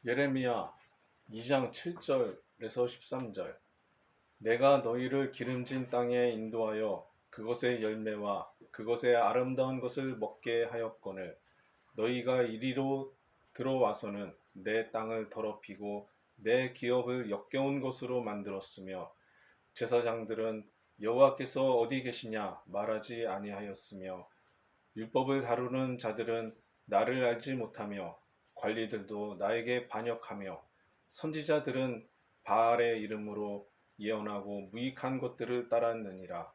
예레미야 2장 7절에서 13절. 내가 너희를 기름진 땅에 인도하여 그것의 열매와 그것의 아름다운 것을 먹게 하였거늘 너희가 이리로 들어와서는 내 땅을 더럽히고 내 기업을 역겨운 것으로 만들었으며 제사장들은 여호와께서 어디 계시냐 말하지 아니하였으며 율법을 다루는 자들은 나를 알지 못하며 관리들도 나에게 반역하며 선지자들은 바알의 이름으로 예언하고 무익한 것들을 따랐느니라.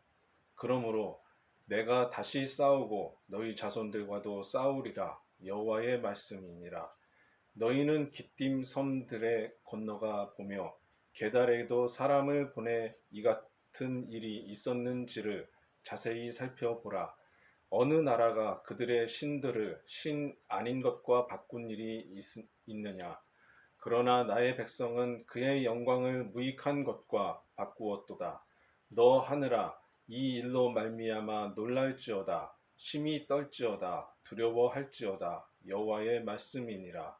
그러므로 내가 다시 싸우고 너희 자손들과도 싸우리라. 여호와의 말씀이니라. 너희는 기띔 섬들에 건너가 보며 게달에도 사람을 보내 이 같은 일이 있었는지를 자세히 살펴보라. 어느 나라가 그들의 신들을 신 아닌 것과 바꾼 일이 있느냐? 그러나 나의 백성은 그의 영광을 무익한 것과 바꾸었도다. 너 하늘아, 이 일로 말미암아 놀랄지어다. 심히 떨지어다. 두려워할지어다. 여호와의 말씀이니라.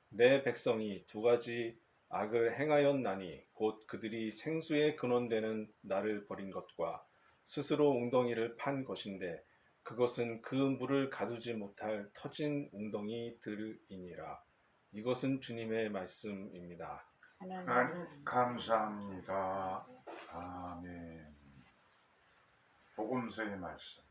내 백성이 두 가지 악을 행하였나니 곧 그들이 생수의 근원되는 나를 버린 것과 스스로 웅덩이를 판 것인데 그것은 그 물을 가두지 못할 터진 웅덩이들이니라. 이것은 주님의 말씀입니다. 하나님 감사합니다. 아멘. 복음서의 말씀.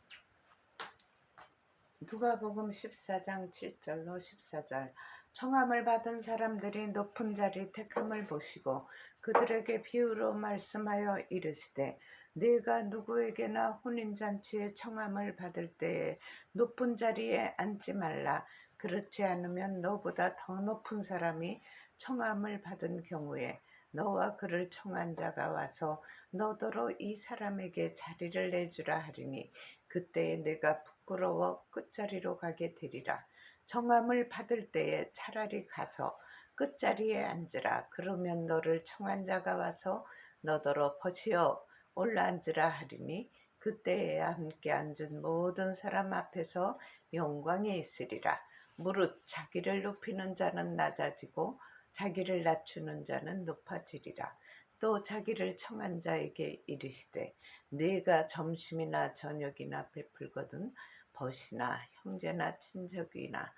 누가복음 14장 7절로 14절. 청함을 받은 사람들이 높은 자리 택함을 보시고 그들에게 비유로 말씀하여 이르시되 네가 누구에게나 혼인잔치에 청함을 받을 때에 높은 자리에 앉지 말라. 그렇지 않으면 너보다 더 높은 사람이 청함을 받은 경우에 너와 그를 청한 자가 와서 너더러 이 사람에게 자리를 내주라 하리니 그때에 내가 부끄러워 끝자리로 가게 되리라. 청함을 받을 때에 차라리 가서 끝자리에 앉으라. 그러면 너를 청한 자가 와서 너더러 벗이어 올라앉으라 하리니 그때에야 함께 앉은 모든 사람 앞에서 영광이 있으리라. 무릇 자기를 높이는 자는 낮아지고 자기를 낮추는 자는 높아지리라. 또 자기를 청한 자에게 이르시되 네가 점심이나 저녁이나 베풀거든 벗이나 형제나 친척이나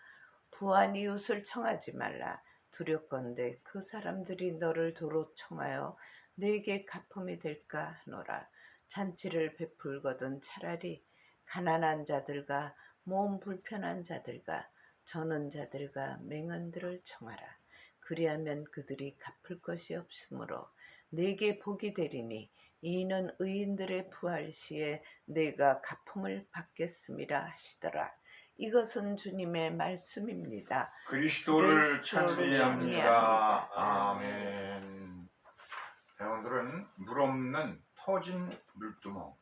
부한 이웃을 청하지 말라. 두렵건대 그 사람들이 너를 도로 청하여 네게 가품이 될까 하노라. 잔치를 베풀거든 차라리 가난한 자들과 몸 불편한 자들과 저는 자들과 맹언들을 청하라. 그리하면 그들이 갚을 것이 없으므로 네게 복이 되리니 이는 의인들의 부활 시에 내가 가품을 받겠음이라 하시더라. 이것은 주님의 말씀입니다. 그리스도를 찬미합니다. 아멘. 오늘은 물 없는 터진 물두멍이라는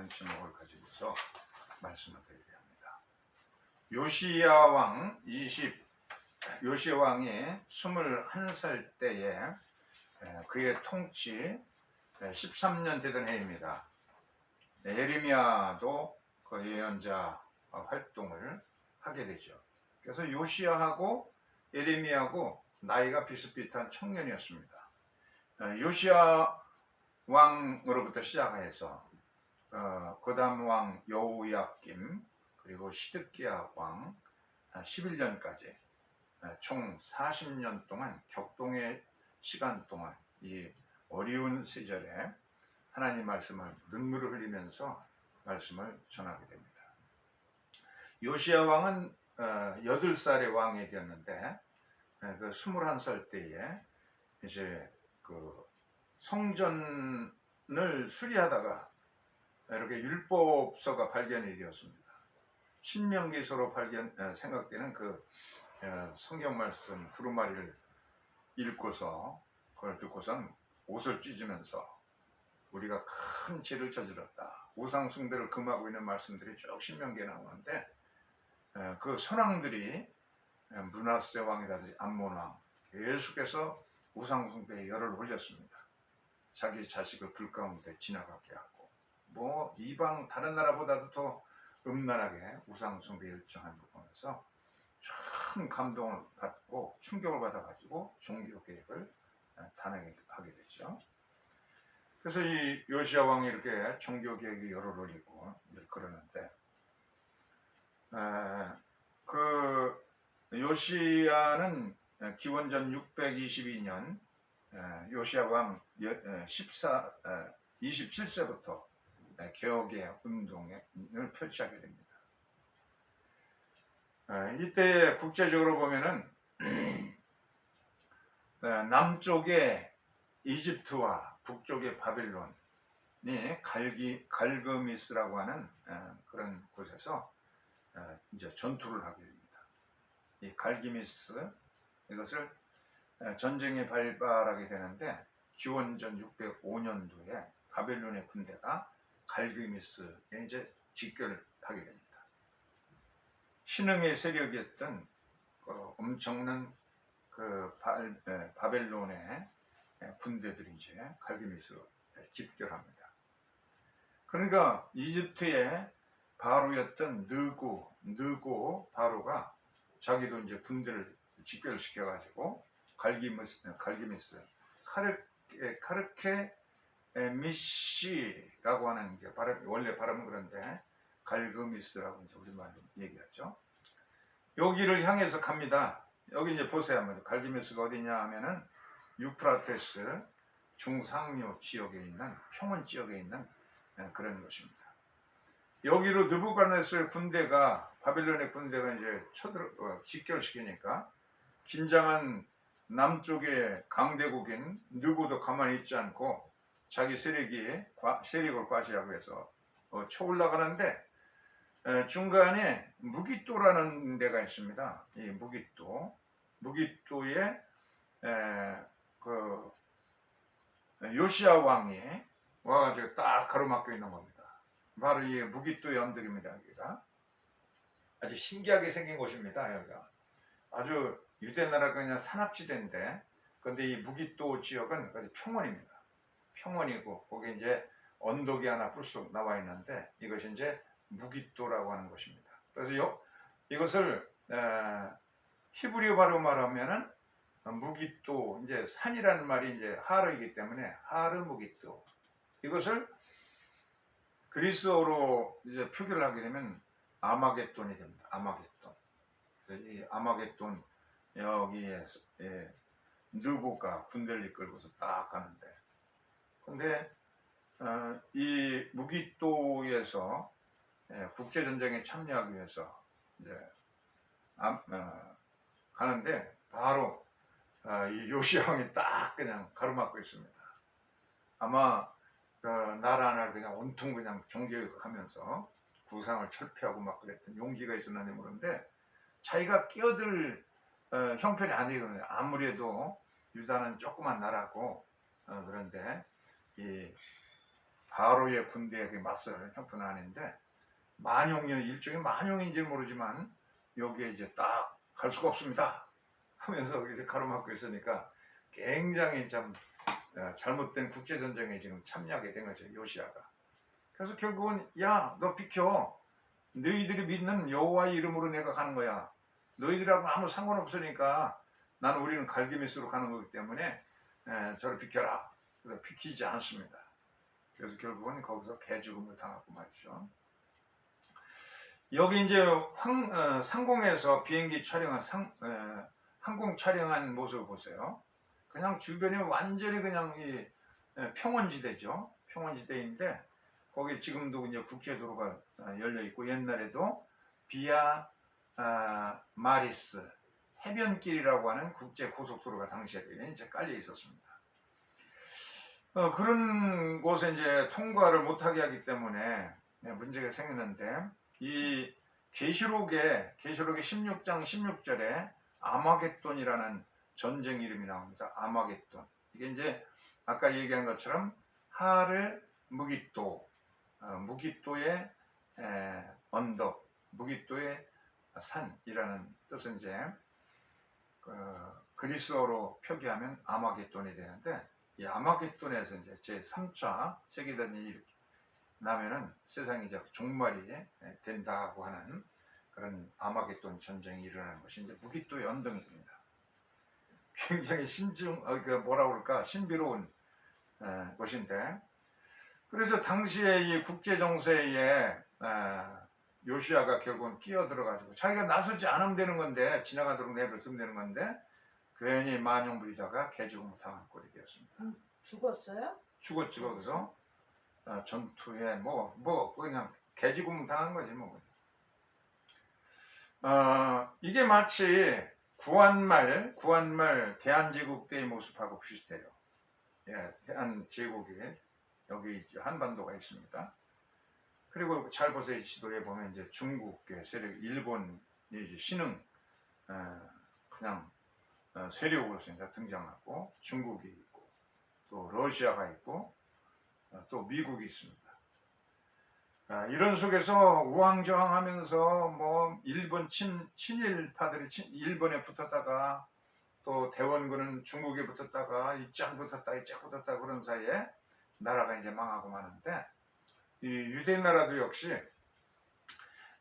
제목을 가지고서 말씀을 드리게 합니다. 요시야 왕이 21살 때에 그의 통치 13년 되던 해입니다. 예레미야도 그 예언자 활동을 하게 되죠. 그래서 요시야하고 예레미야하고 나이가 비슷비슷한 청년이었습니다. 요시야 왕으로부터 시작해서 고담 왕 여호야김 그리고 시드기야 왕 11년까지 총 40년 동안 격동의 시간 동안 이 어려운 시절에 하나님 말씀을 눈물을 흘리면서 말씀을 전하게 됩니다. 요시야 왕은 8살의 왕이 되었는데 그 21살 때에 이제 그 성전을 수리하다가 이렇게 율법서가 발견이 되었습니다. 신명기서로 생각되는 그 성경 말씀 두루마리를 읽고서 그걸 듣고선 옷을 찢으면서 우리가 큰 죄를 저질렀다. 우상 숭배를 금하고 있는 말씀들이 쭉 신명기에 나오는데 그 선왕들이 므낫세 왕이라든지 암몬 왕 계속해서 우상 숭배에 열을 올렸습니다. 자기 자식을 불 가운데 지나가게 하고 뭐 이방 다른 나라보다도 더 음란하게 우상 숭배에 열정한 걸 보면서 큰 감동을 받고 충격을 받아가지고 종교 개혁을 단행하게 되죠. 그래서 이 요시야 왕이 이렇게 종교 개혁이 열을 올리고 그러는데, 그 요시야는 기원전 622년 요시야 왕 27세부터 개혁의 운동을 펼치하게 됩니다. 이때 국제적으로 보면은 남쪽의 이집트와 북쪽의 바빌론이 갈그미스라고 하는 그런 곳에서 이제 전투를 하게 됩니다. 이 갈기미스, 이것을 전쟁이 발발하게 되는데 기원전 605년도에 바벨론의 군대가 갈그미스에 이제 집결하게 됩니다. 신흥의 세력이었던 엄청난 바벨론의 군대들이 이제 갈기미스로 집결합니다. 그러니까 이집트의 바로였던 느고 바로가 자기도 이제 군대를 집결시켜 가지고 갈기미스 카르케 미시라고 하는 게 원래 발음은 그런데 갈그미스라고 이제 우리말로 얘기하죠. 여기를 향해서 갑니다. 여기 이제 보세요. 갈기미스가 어디냐 하면은 유프라테스 중상류 지역에 있는 평원 지역에 있는 그런 곳입니다. 여기로 느부갓네살의 군대가 바벨론의 군대가 이제 집결시키니까 긴장한 남쪽의 강대국인 느고도 가만히 있지 않고 자기 세력을 과시하고 해서 쳐올라가는데 중간에 무기또라는 데가 있습니다. 이 무기또에 그 요시야 왕이 와가지고 딱 가로막혀 있는 겁니다. 바로 이 무기또의 언덕입니다. 여기가 아주 신기하게 생긴 곳입니다. 여기가 아주 유대 나라가 그냥 산악지대인데, 근데 이 무기또 지역은 평원입니다. 평원이고 거기 이제 언덕이 하나 불쑥 나와 있는데 이것이 이제 무기또라고 하는 곳입니다. 그래서 이것을 히브리어 바로 말하면은 무기또, 이제 산이라는 말이 이제 하르이기 때문에 하르 무기또, 이것을 그리스어로 이제 표기를 하게 되면 아마겟돈이 됩니다. 아마겟돈. 이 아마겟돈 여기에 느고가 군대를 이끌고서 딱 가는데, 근데 이 무기또에서 국제전쟁에 참여하기 위해서 이제 가는데 바로 이 요시야 왕이 딱 그냥 가로막고 있습니다. 아마 나라 하나를 그냥 온통 그냥 종교하면서 구상을 철폐하고 막 그랬던 용기가 있었는지 모르는데 자기가 끼어들 형편이 아니거든요. 아무래도 유다는 조그만 나라고 그런데 이 바로의 군대에게 맞설 형편은 아닌데 일종의 만용인지 모르지만 여기에 이제 딱 갈 수가 없습니다 하면서 이렇게 가로막고 있으니까 굉장히 참 잘못된 국제전쟁에 지금 참여하게 된 거죠, 요시야가. 그래서 결국은 야, 너 비켜. 너희들이 믿는 여호와의 이름으로 내가 가는 거야. 너희들하고 아무 상관없으니까 우리는 갈기미스로 가는 거기 때문에 저를 비켜라. 그래서 비키지 않습니다. 그래서 결국은 거기서 개죽음을 당하고 말이죠. 여기 이제 상공에서 비행기 촬영한 항공 촬영한 모습을 보세요. 그냥 주변이 완전히 그냥 이 평원지대죠. 평원지대인데 거기 지금도 이제 국제도로가 열려 있고 옛날에도 비아 마리스 해변길이라고 하는 국제 고속도로가 당시에 이제 깔려 있었습니다. 그런 곳에 이제 통과를 못하게 하기 때문에 문제가 생겼는데 이 계시록의 16장 16절에 아마겟돈이라는 전쟁 이름이 나옵니다. 아마겟돈. 이게 이제 아까 얘기한 것처럼 하를 무기또, 무기또의 언덕, 무기또의 산이라는 뜻은 이제 그리스어로 표기하면 아마겟돈이 되는데, 이 아마겟돈에서 이제 제3차 세계대전이 나면은 세상이 이제 종말이 된다고 하는 그런 아마겟돈 새로운 전쟁이 일어나는 것이 이제 무기또 연등입니다. 굉장히 뭐라 그럴까 신비로운 것인데, 그래서 당시에 이 국제 정세에 요시아가 결국은 끼어들어가지고 자기가 나서지 않으면 되는 건데, 지나가도록 내버려두면 되는 건데 괜히 만용 부리다가 개죽음을 당한 꼴이 되었습니다. 죽었어요? 죽었죠. 거기서 전투에 그냥 개죽음 당한 거지 뭐. 이게 마치 구한말 대한제국 때의 모습하고 비슷해요. 예, 대한제국이 여기 한반도가 있습니다. 그리고 잘 보세요. 지도에 보면 이제 중국의 세력, 일본이 이제 신흥 그냥 세력으로서 이제 등장하고, 중국이 있고, 또 러시아가 있고, 또 미국이 있습니다. 이런 속에서 우왕좌왕하면서 뭐 일본 친일파들이 일본에 붙었다가, 또 대원군은 중국에 붙었다가 이짝 붙었다 그런 사이에 나라가 이제 망하고 마는데, 이 유대 나라도 역시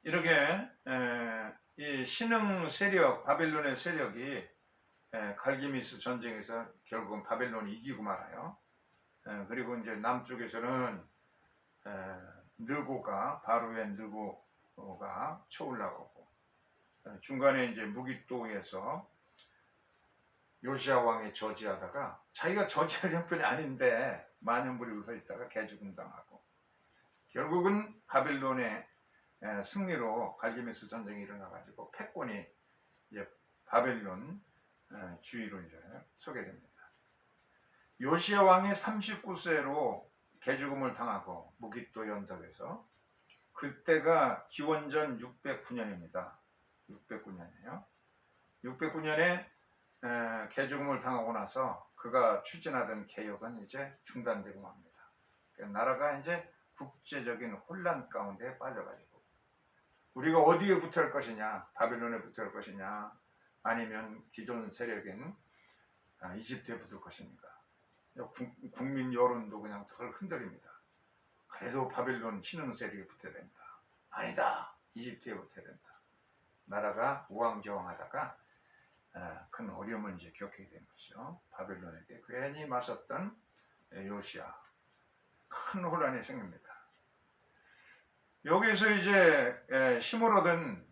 이렇게 이 신흥 세력, 바벨론의 세력이 갈기미스 전쟁에서 결국은 바벨론이 이기고 말아요. 그리고 이제 남쪽에서는 바로의 느고가 쳐올라오고, 중간에 이제 무기또에서 요시아 왕이 저지하다가 자기가 저지할 형편이 아닌데 만연부리고 서 있다가 개죽음 당하고, 결국은 바벨론의 승리로 갈기미스 전쟁이 일어나가지고 패권이 이제 바벨론 주위로 이제 서게 됩니다. 요시아 왕이 39세로 개죽음을 당하고 무기또 연덕에서, 그때가 기원전 609년입니다. 609년이에요. 609년에 개죽음을 당하고 나서 그가 추진하던 개혁은 이제 중단되고 맙니다. 나라가 이제 국제적인 혼란 가운데 빠져가지고, 우리가 어디에 붙을 것이냐, 바벨론에 붙을 것이냐, 아니면 기존 세력인 이집트에 붙을 것입니까? 국민 여론도 그냥 덜 흔들립니다. 그래도 바벨론 신흥 세력에 붙어야 된다. 아니다, 이집트에 붙어야 된다. 나라가 우왕좌왕하다가 큰 어려움을 이제 겪게 된 거죠. 바벨론에게 괜히 맞섰던 요시아, 큰 혼란이 생깁니다. 여기서 이제 힘을 얻은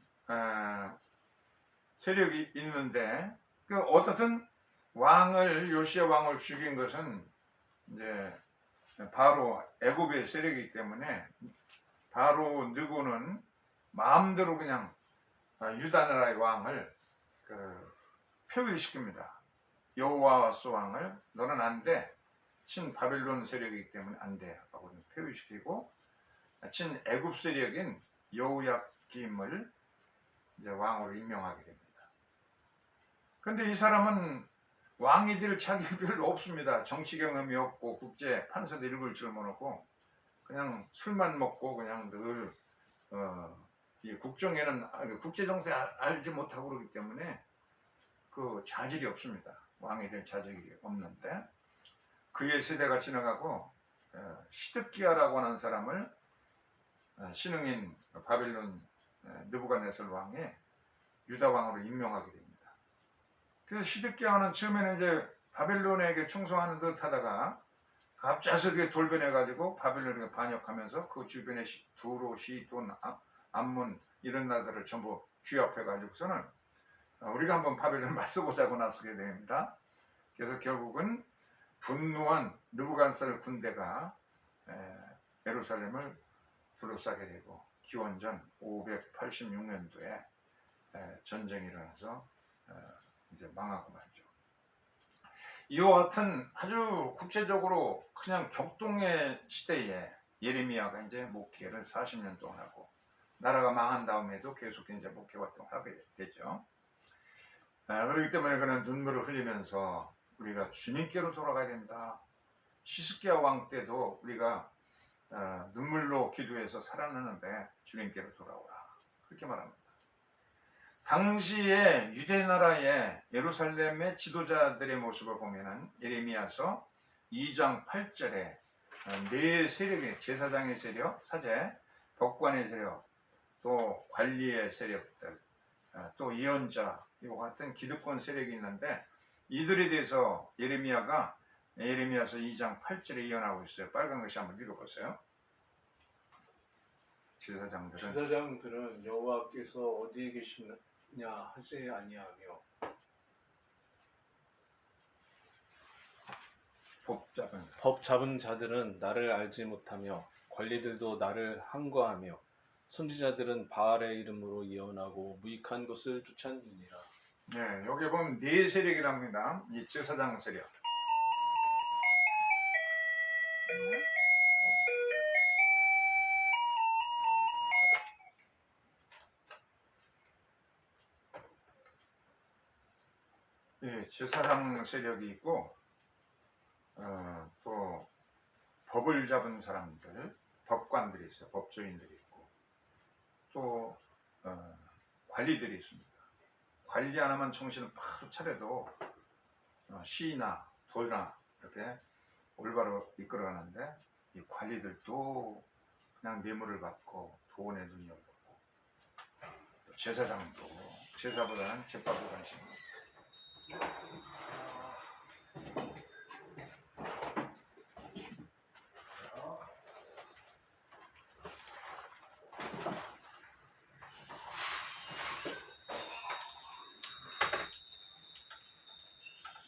세력이 있는데, 어떻든 요시아 왕을 죽인 것은 이제 바로 애굽의 세력이기 때문에, 바로 느고는 마음대로 그냥 유다 나라의 왕을 폐위시킵니다. 여호와스 왕을 너는 안 돼, 친 바벨론 세력이기 때문에 안 돼 하고 폐위시키고, 친 애굽 세력인 여호야김을 이제 왕으로 임명하게 됩니다. 근데 이 사람은 왕이 될 자격이 별로 없습니다. 정치 경험이 없고, 국제 판서도 읽을 줄 모르고, 그냥 술만 먹고 그냥 늘 이 국제 정세 알지 못하고 그러기 때문에 그 자질이 없습니다. 왕이 될 자질이 없는데, 그의 세대가 지나가고 시드기야라고 하는 사람을 신흥인 바벨론 느부갓네살 왕이 유다 왕으로 임명하게 됩니다. 그래서 시드기야는 처음에는 이제 바벨론에게 충성하는 듯 하다가 갑자기 돌변해가지고 바벨론에게 반역하면서 그 주변에 두로, 시돈, 암몬 이런 나라들을 전부 규합해가지고서는 우리가 한번 바벨론을 맞서보자고 나서게 됩니다. 그래서 결국은 분노한 느부갓네살 군대가 예루살렘을 둘러싸게 되고, 기원전 586년도에 전쟁이 일어나서 이제 망하고 말죠. 이와 같은 아주 국제적으로 그냥 격동의 시대에 예레미야가 이제 목회를 40년 동안 하고, 나라가 망한 다음에도 계속 이제 목회 활동을 하게 되죠. 그렇기 때문에 그는 눈물을 흘리면서 우리가 주님께로 돌아가야 된다. 히스기야 왕 때도 우리가 눈물로 기도해서 살아나는데 주님께로 돌아오라, 그렇게 말합니다. 당시에 유대 나라의 예루살렘의 지도자들의 모습을 보면은 예레미야서 2장 8절에 네 세력의, 제사장의 세력, 사제, 법관의 세력, 또 관리의 세력들, 또 예언자 이와 같은 기득권 세력이 있는데 이들에 대해서 예레미야가 예레미야서 2장 8절에 예언하고 있어요. 빨간 것이 한번 읽어보세요. 제사장들은 여호와께서 어디에 계시냐 하지 아니하며 법 잡은 자들은 나를 알지 못하며 관리들도 나를 항거하며 선지자들은 바알의 이름으로 예언하고 무익한 것을 쫓았느니라. 네, 여기 보면 네 세력이랍니다. 이 제사장 세력. 예, 제사장 세력이 있고 또 법을 잡은 사람들, 법관들이 있어요. 법조인들이 있고 또 관리들이 있습니다. 관리 하나만 정신을 바로 차려도 시나 도나 이렇게 올바로 이끌어가는데 이 관리들도 그냥 뇌물을 받고 돈에 눈이 없고 제사장도 제사보다는 제밥에 관심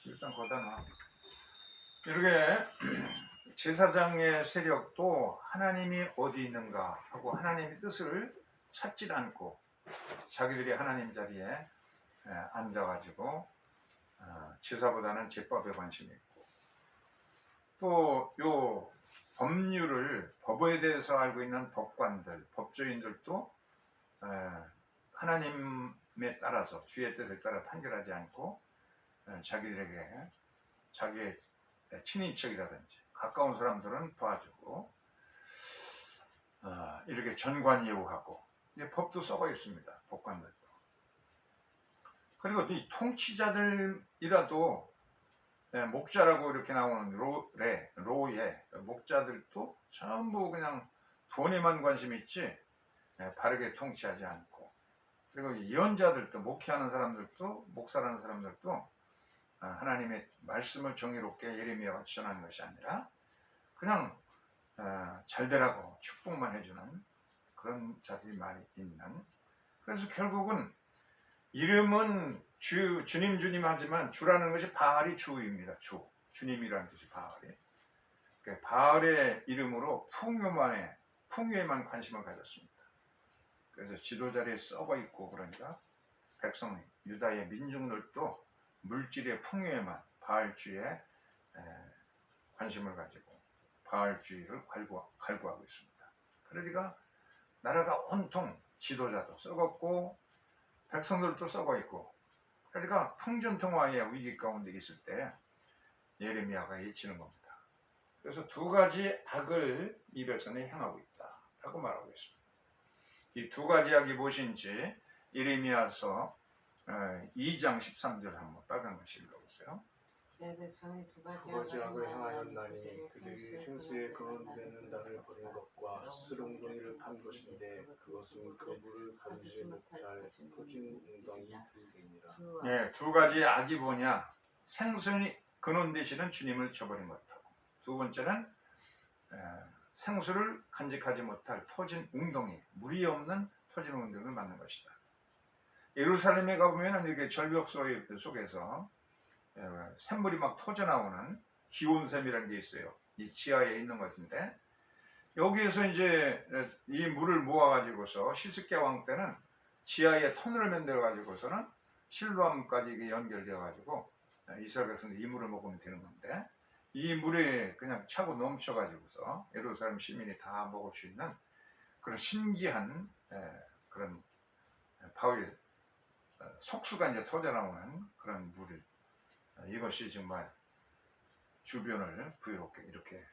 일단 거다 놔. 이렇게 제사장의 세력도 하나님이 어디 있는가 하고 하나님의 뜻을 찾지 않고 자기들이 하나님 자리에 앉아가지고 제사보다는 제법에 관심이 있고 또 요 법률을 법에 대해서 알고 있는 법관들, 법조인들도 하나님에 따라서 주의 뜻에 따라 판결하지 않고 자기들에게 자기의 친인척이라든지 가까운 사람들은 봐주고 이렇게 전관예우하고 법도 썩어 있습니다. 법관들도. 그리고 이 통치자들이라도 목자라고 이렇게 나오는 로의 목자들도 전부 그냥 돈에만 관심이 있지 바르게 통치하지 않고 그리고 예언자들도 목회하는 사람들도 목사라는 사람들도 하나님의 말씀을 정의롭게 예레미야가 전하는 것이 아니라 그냥 잘되라고 축복만 해주는 그런 자들이 많이 있는 그래서 결국은 이름은 주님 하지만 주라는 것이 바알이 주입니다. 주님이라는 뜻이 바알이 그러니까 바알의 이름으로 풍요에만 관심을 가졌습니다. 그래서 지도자리에 썩어 있고 그러니까 백성 유다의 민중들도 물질의 풍요에만 바알주의에 관심을 가지고 바알주의를 갈구하고 있습니다. 그러니까 나라가 온통 지도자도 썩었고 백성들도 썩어 있고 그러니까 풍전통화의 위기 가운데 있을 때 예레미야가 예치는 겁니다. 그래서 두 가지 악을 이 백성이 행하고 있다라고 말하고 있습니다. 이 두 가지 악이 무엇인지 예레미야서 2장 13절 한번 빨간 글씨 읽어보세요. 내 백성이 두 가지 악을 행하였나니 그들이 생수에 근원되는 나를 버린 것과 스스로 웅덩이를 판 것인데 그것은 그 물을 가두지 못할 터진 웅덩이 들이니라. 예, 두 가지 악이 뭐냐? 생수의 근원 되시는 주님을 저버린 것하고 두 번째는 생수를 간직하지 못할 터진 웅덩이, 물이 없는 터진 웅덩이를 만든 것이다. 예루살렘에 가보면 이렇게 절벽 속에서 샘물이 막 터져나오는 기온샘이라는 게 있어요. 이 지하에 있는 것인데 여기에서 이제 이 물을 모아가지고서 히스기야 왕 때는 지하에 터널을 만들어가지고서는 실로암까지 연결되어가지고 이스라엘 백성들이 이 물을 먹으면 되는 건데 이 물이 그냥 차고 넘쳐가지고서 예루살렘 시민이 다 먹을 수 있는 그런 신기한 그런 바위 속수가 이제 터져나오는 그런 물을 이것이 정말 주변을 부유롭게 이렇게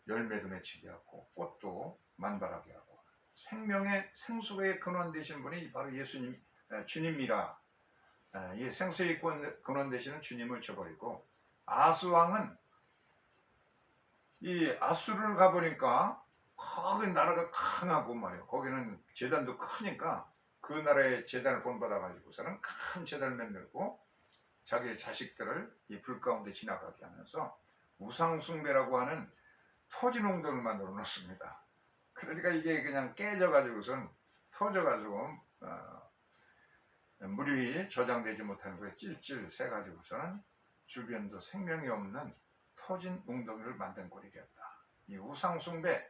열매도 맺히게 하고 꽃도 만발하게 하고 생명의 생수의 근원 되신 분이 바로 예수님 주님이라 이 생수의 근원 되시는 주님을 저버리고 아수왕은 이 아수를 가보니까 거기 나라가 강하고 말이에요. 거기는 재단도 크니까 그 나라의 재단을 본받아 가지고서는 큰 재단을 만들고 자기의 자식들을 이 불 가운데 지나가게 하면서 우상숭배라고 하는 토지농도를 만들어 놓습니다. 그러니까 이게 그냥 깨져 가지고선 터져 가지고 물이 저장되지 못하는 거에 찔찔 새 가지고서는 주변도 생명이 없는 터진 웅덩이를 만든 꼴이 되었다. 이 우상숭배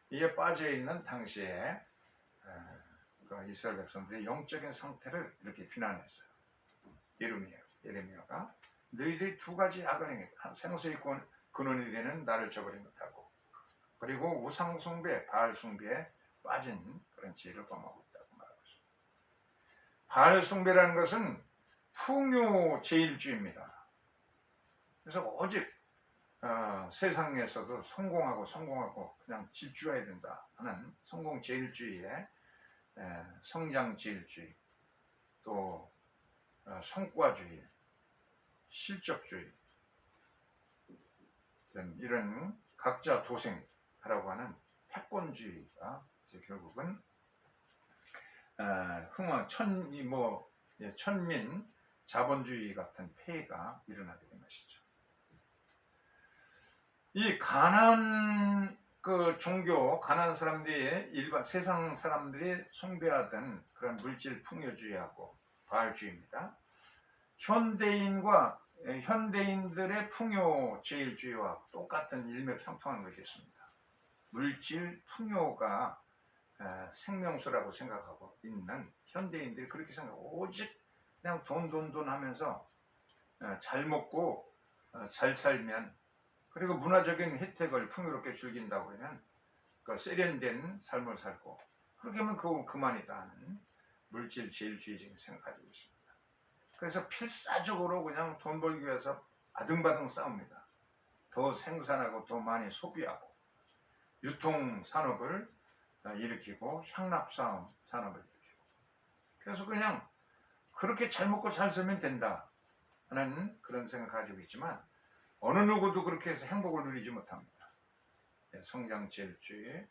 이에 빠져 있는 당시에 그 이스라엘 백성들의 영적인 상태를 이렇게 비난했어요. 예레미야가 너희들이 두 가지 악을 행했다. 생수의 근원이 되는 나를 저버린 것하고 그리고 우상숭배, 바알숭배에 빠진 그런 죄를 범하고 있다고 말하고 있습니다. 바알숭배라는 것은 풍요제일주의입니다. 그래서 오직 세상에서도 성공하고 그냥 질주해야 된다 하는 성공제일주의에 성장제일주의, 또 성과주의, 실적주의, 이런 각자 도생하라고 하는 패권주의가 결국은 천민 자본주의 같은 폐해가 일어나게 된 것이죠. 이 가나안 가나안 사람들이 일반 세상 사람들이 숭배하던 그런 물질 풍요주의하고 바알주의입니다. 현대인들의 풍요제일주의와 똑같은 일맥상통하는 것이 있습니다. 물질 풍요가 생명수라고 생각하고 있는 현대인들이 그렇게 생각하고 오직 그냥 돈 하면서 잘 먹고 잘 살면, 그리고 문화적인 혜택을 풍요롭게 즐긴다고 하면 그 세련된 삶을 살고 그렇게 하면 그만이다 하는 물질 제일주의적인 생각을 가지고 있습니다. 그래서 필사적으로 그냥 돈 벌기 위해서 아등바등 싸웁니다. 더 생산하고 더 많이 소비하고 유통산업을 일으키고 향납산업을 일으키고, 그래서 그냥 그렇게 잘 먹고 잘 살면 된다 하는 그런 생각을 가지고 있지만 어느 누구도 그렇게 해서 행복을 누리지 못합니다. 성장제일주의,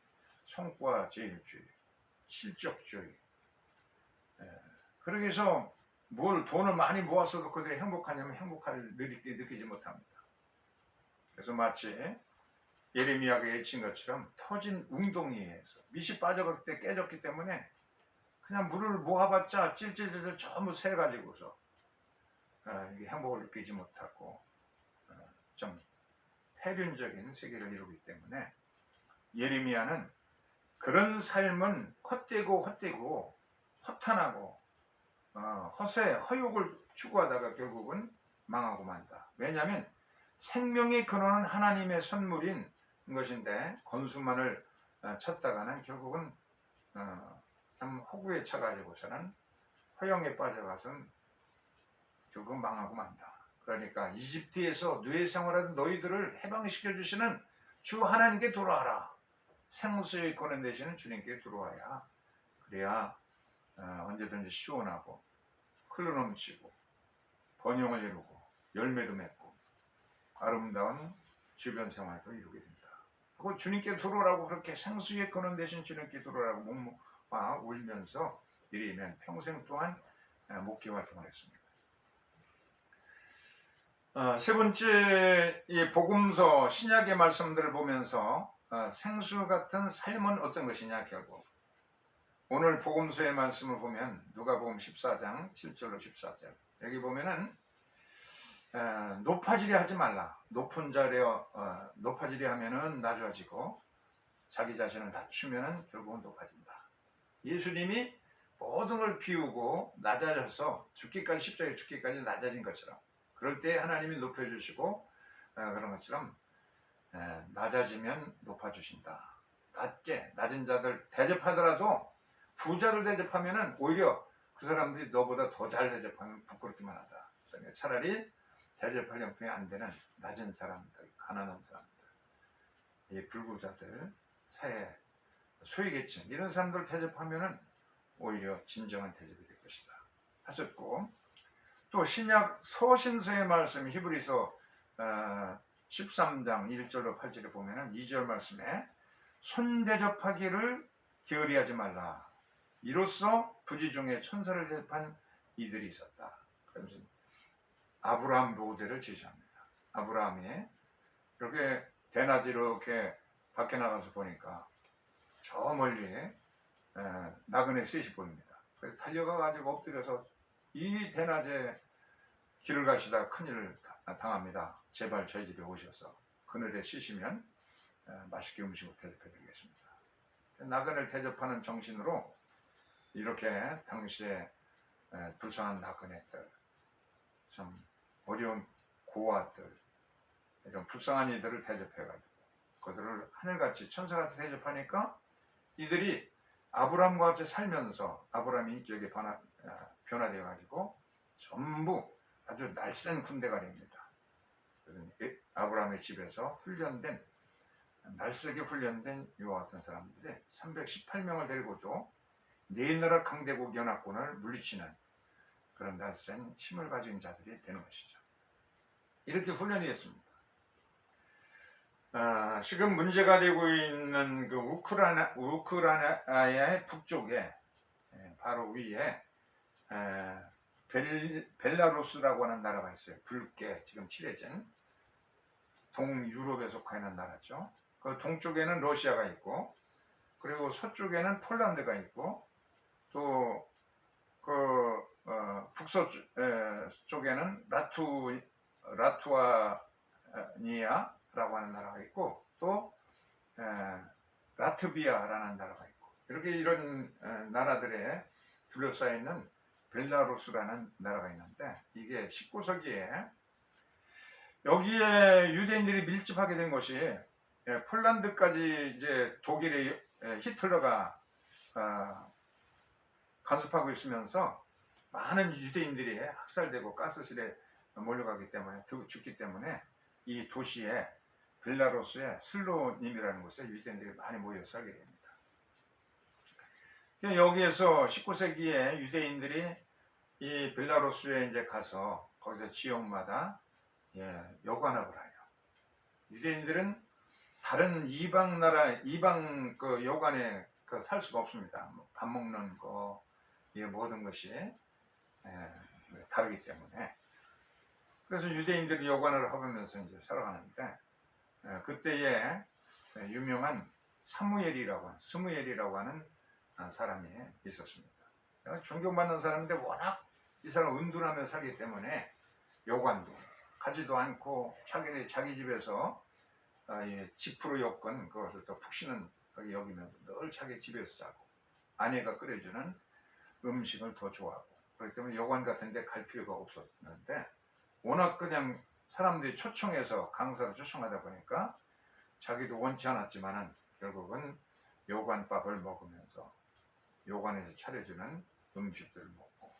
성과제일주의, 실적주의. 그러기 위해서 돈을 많이 모았어도 그들이 행복하냐면 느끼지 못합니다. 그래서 마치 예레미야가 예친 것처럼 터진 웅덩이에서 밑이 빠져갈 때 깨졌기 때문에 그냥 물을 모아봤자 찔찔찔 전부 새가지고서 이게 행복을 느끼지 못하고 좀 폐륜적인 세계를 이루기 때문에 예레미야는 그런 삶은 헛되고 허탄하고 허욕을 추구하다가 결국은 망하고 만다. 왜냐하면 생명의 근원은 하나님의 선물인 것인데 건수만을 쳤다가는 결국은 참 허구에 차가지고서는 허영에 빠져가서는 결국 망하고 만다. 그러니까 이집트에서 노예 생활하던 너희들을 해방시켜 주시는 주 하나님께 돌아와라. 생수의 권한 되시는 주님께 들어와야 그래야 언제든지 시원하고 흘러넘치고 번영을 이루고 열매도 맺고 아름다운 주변 생활도 이루게 된다. 그리고 주님께 들어오라고 그렇게 생수의 근원 되신 주님께 들어오라고 목모아 울면서 이르면 평생 동안 목회 활동을 했습니다. 세 번째, 이 복음서 신약의 말씀들을 보면서 생수 같은 삶은 어떤 것이냐. 결국 오늘 복음서의 말씀을 보면 누가복음 14장 7절로 14절 여기 보면은 높아지려 하지 말라. 높아지려 하면은 낮아지고 자기 자신을 낮추면은 결국은 높아진다. 예수님이 모든 걸 비우고 낮아져서 십자가에 죽기까지 낮아진 것처럼, 그럴 때 하나님이 높여주시고 그런 것처럼 낮아지면 높아주신다. 낮은 자들 대접하더라도 부자를 대접하면은 오히려 그 사람들이 너보다 더 잘 대접하면 부끄럽기만 하다. 그러니까 차라리 대접할 형편이 안 되는 낮은 사람들, 가난한 사람들, 이 불구자들, 사회, 소외계층 이런 사람들 대접하면은 오히려 진정한 대접이 될 것이다 하셨고, 또 신약 서신서의 말씀 히브리서 13장 1절로 8절에 보면은 2절 말씀에 손대접하기를 게으리하지 말라. 이로써 부지 중에 천사를 대접한 이들이 있었다. 그러면서 아브라함 모델을 제시합니다. 아브라함이 이렇게 대낮 이렇게 밖에 나가서 보니까 저 멀리 나그네 셋이 보입니다. 그래서 달려가 가지고 엎드려서 이 대낮에 길을 가시다가 큰일을 당합니다. 제발 저희 집에 오셔서 그늘에 쉬시면 맛있게 음식을 대접해 드리겠습니다. 나그네를 대접하는 정신으로 이렇게 당시에 불쌍한 나그네들, 참 어려운 고아들, 이런 불쌍한 이들을 대접해가지고 그들을 하늘같이 천사같이 대접하니까 이들이 아브라함과 같이 살면서 아브라함 인격이 변화되어 가지고 전부 아주 날쌘 군대가 됩니다. 그래서 아브라함의 집에서 날쌔게 훈련된 이와 같은 사람들이 318명을 데리고도 네 나라 강대국 연합군을 물리치는 그런 날쌘 힘을 가진 자들이 되는 것이죠. 이렇게 훈련이 됐습니다. 지금 문제가 되고 있는 그 우크라이나의 북쪽에 바로 위에 벨라루스라고 하는 나라가 있어요. 붉게 지금 칠해진 동유럽에 속하는 나라죠. 그 동쪽에는 러시아가 있고, 그리고 서쪽에는 폴란드가 있고, 또 그 북서쪽에는 라투아니아라고 하는 나라가 있고, 또 라트비아라는 나라가 있고, 이렇게 이런 나라들에 둘러싸여 있는 벨라루스라는 나라가 있는데, 이게 19세기에 여기에 유대인들이 밀집하게 된 것이 폴란드까지 이제 독일의 히틀러가 간섭하고 있으면서 많은 유대인들이 학살되고 가스실에 몰려가기 때문에 죽기 때문에 이 도시에 벨라루스의 슬로님이라는 곳에 유대인들이 많이 모여 살게 됩니다. 여기에서 19세기에 유대인들이 이 벨라루스에 이제 가서 거기서 지역마다 여관업을 해요. 유대인들은 다른 이방 그 여관에 살 수가 없습니다. 밥 먹는 거, 이 모든 것이 다르기 때문에. 그래서 유대인들이 여관을 하면서 이제 살아가는데, 그때에 유명한 스무엘이라고 하는 사람이 있었습니다. 존경받는 사람인데 워낙 이 사람 은둔하며 살기 때문에 여관도 가지도 않고 자기 집에서 지프로 엮은 그것을 또 푹신은 여기면서 늘 자기 집에서 자고, 아내가 끓여주는 음식을 더 좋아하고, 그렇기 때문에 여관 같은 데 갈 필요가 없었는데, 워낙 그냥 사람들이 초청해서 강사로 초청하다 보니까 자기도 원치 않았지만은 결국은 여관밥을 먹으면서 여관에서 차려주는 음식들을 먹고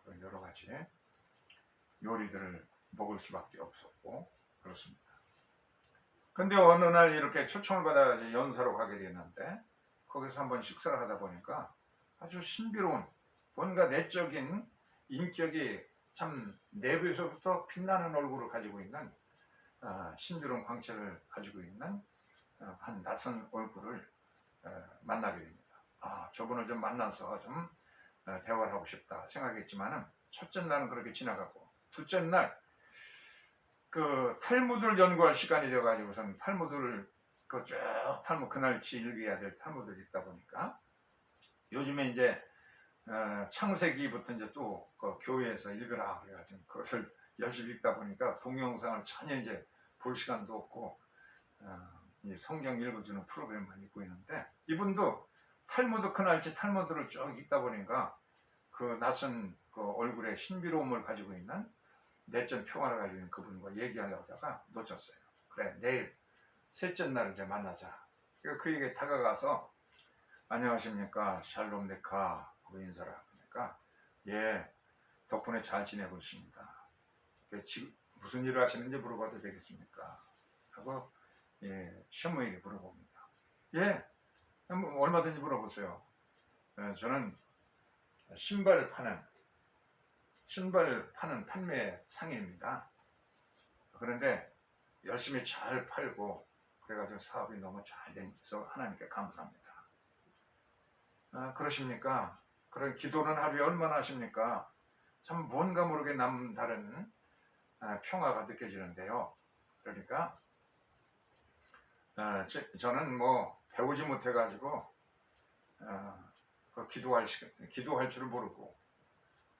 그런 여러 가지 요리들을 먹을 수밖에 없었고 그렇습니다. 근데 어느 날 이렇게 초청을 받아 연사로 가게 됐는데, 거기서 한번 식사를 하다 보니까 아주 신비로운, 뭔가 내적인 인격이 참 내부에서부터 빛나는 얼굴을 가지고 있는 신비로운 광채를 가지고 있는 한 낯선 얼굴을 만나게 됩니다. 저분을 좀 만나서 좀 대화를 하고 싶다 생각했지만은, 첫째 날은 그렇게 지나가고, 둘째 날 그 탈무드를 연구할 시간이 되어가지고선 탈무드를 쭉 그날치 읽어야 될 탈무드를 읽다 보니까, 요즘에 이제 창세기부터 이제 또 그 교회에서 읽으라 그래가지고 그것을 열심히 읽다 보니까 동영상을 전혀 이제 볼 시간도 없고 이 성경 읽어주는 프로그램만 읽고 있는데, 이분도 탈무드 그날치 탈무드를 쭉 읽다 보니까 그 낯선 그 얼굴에 신비로움을 가지고 있는 내적 평화를 가지고 있는 그분과 얘기하려다가 놓쳤어요. 그래, 내일 셋째 날 이제 만나자. 그에게 다가가서 안녕하십니까, 샬롬 네카 하고 인사를 하니까, 덕분에 잘 지내고 있습니다. 지금 무슨 일을 하시는지 물어봐도 되겠습니까? 하고 셔무에게 물어봅니다. 얼마든지 물어보세요. 저는 신발 파는 판매 상인입니다. 그런데 열심히 잘 팔고 그래가지고 사업이 너무 잘 돼서 하나님께 감사합니다. 그러십니까? 그런 기도는 하루에 얼마나 하십니까? 참 뭔가 모르게 남다른 평화가 느껴지는데요. 그러니까 저는 뭐 배우지 못해가지고 그 기도할 줄을 모르고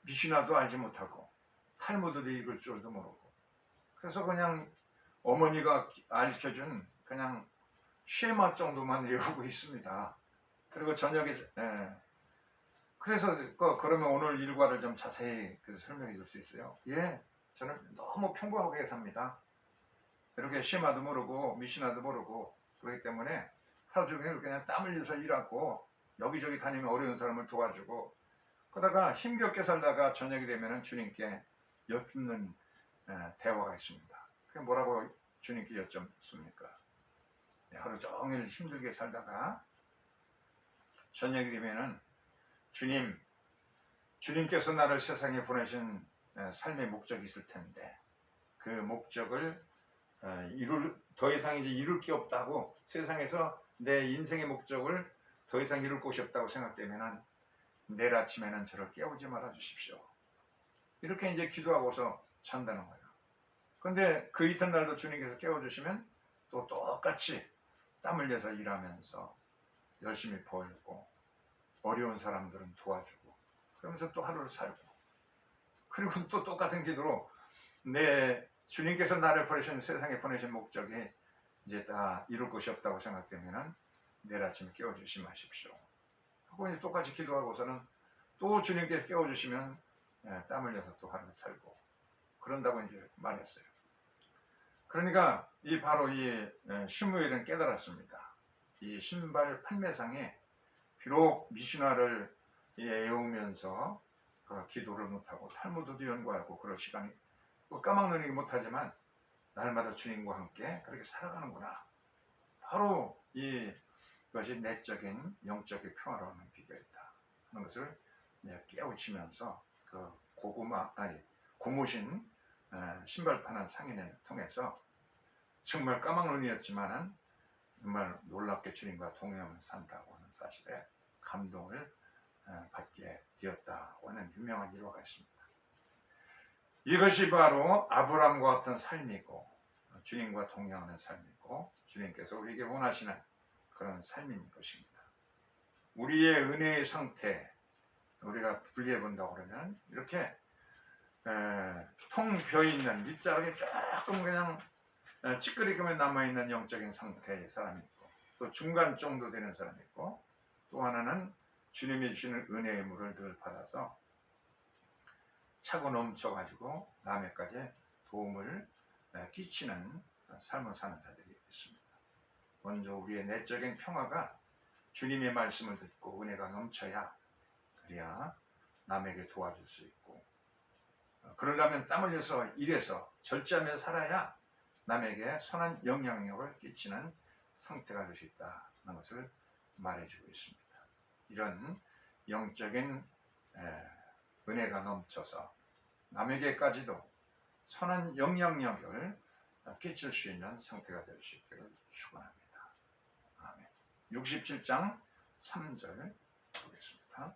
미시나도 알지 못하고 탈무드도 읽을 줄도 모르고 그래서 그냥 어머니가 알려준 그냥 쉐마 정도만 외우고 있습니다. 그리고 저녁에 그래서 그러면 오늘 일과를 좀 자세히 설명해 줄 수 있어요? 예, 저는 너무 평범하게 삽니다. 이렇게 쉐마도 모르고 미시나도 모르고 그렇기 때문에 하루 종일 그냥 땀 흘려서 일하고 여기저기 다니면 어려운 사람을 도와주고 그러다가 힘겹게 살다가 저녁이 되면 주님께 여쭙는 대화가 있습니다. 그게 뭐라고 주님께 여쭙습니까? 하루 종일 힘들게 살다가 저녁이 되면은 주님께서 나를 세상에 보내신 삶의 목적이 있을 텐데 그 목적을 더 이상 이제 이룰 게 없다고 세상에서 내 인생의 목적을 더 이상 이룰 곳이 없다고 생각되면은 내일 아침에는 저를 깨우지 말아 주십시오. 이렇게 이제 기도하고서 잔다는 거예요. 근데 그 이튿날도 주님께서 깨워주시면 또 똑같이 땀 흘려서 일하면서 열심히 벌고 어려운 사람들은 도와주고 그러면서 또 하루를 살고 그리고 또 똑같은 기도로 내 주님께서 나를 세상에 보내신 목적이 이제 다 이룰 것이 없다고 생각되면은 내일 아침에 깨워주시 마십시오 하고 이제 똑같이 기도하고서는 또 주님께서 깨워주시면 땀 흘려서 또 하루를 살고 그런다고 이제 말했어요. 그러니까 바로 이 시므엘은 깨달았습니다. 이 신발 판매상에 비록 미시나를 외우면서 기도를 못하고 탈무드도 연구하고 그럴 시간이 까막눈이 못하지만 날마다 주님과 함께 그렇게 살아가는구나. 바로 이것이 내적인 영적인 평화로운 비결이다 하는 것을 깨우치면서 그 고무신 신발 파는 상인을 통해서 정말 까막눈이었지만은 정말 놀랍게 주님과 동행하면서 산다고 하는 사실에 감동을 받게 되었다고 하는 유명한 일화가 있습니다. 이것이 바로 아브라함과 같은 삶이고 주님과 동행하는 삶이고 주님께서 우리에게 원하시는 그런 삶인 것입니다. 우리의 은혜의 상태 우리가 분리해 본다고 그러면 이렇게 통 비어있는 밑자락에 조금 그냥 찌끄리기만 남아있는 영적인 상태의 사람이 있고 또 중간 정도 되는 사람이 있고 또 하나는 주님이 주시는 은혜의 물을 늘 받아서 차고 넘쳐가지고 남에까지 도움을 끼치는 삶을 사는 자들이 있습니다. 먼저 우리의 내적인 평화가 주님의 말씀을 듣고 은혜가 넘쳐야 그래야 남에게 도와줄 수 있고 그러려면 땀 흘려서 일해서 절제하며 살아야 남에게 선한 영향력을 끼치는 상태가 될 수 있다는 것을 말해주고 있습니다. 이런 영적인 은혜가 넘쳐서 남에게까지도 선한 영향력을 끼칠 수 있는 상태가 될 수 있기를 축원합니다. 아멘. 67장 3절 보겠습니다.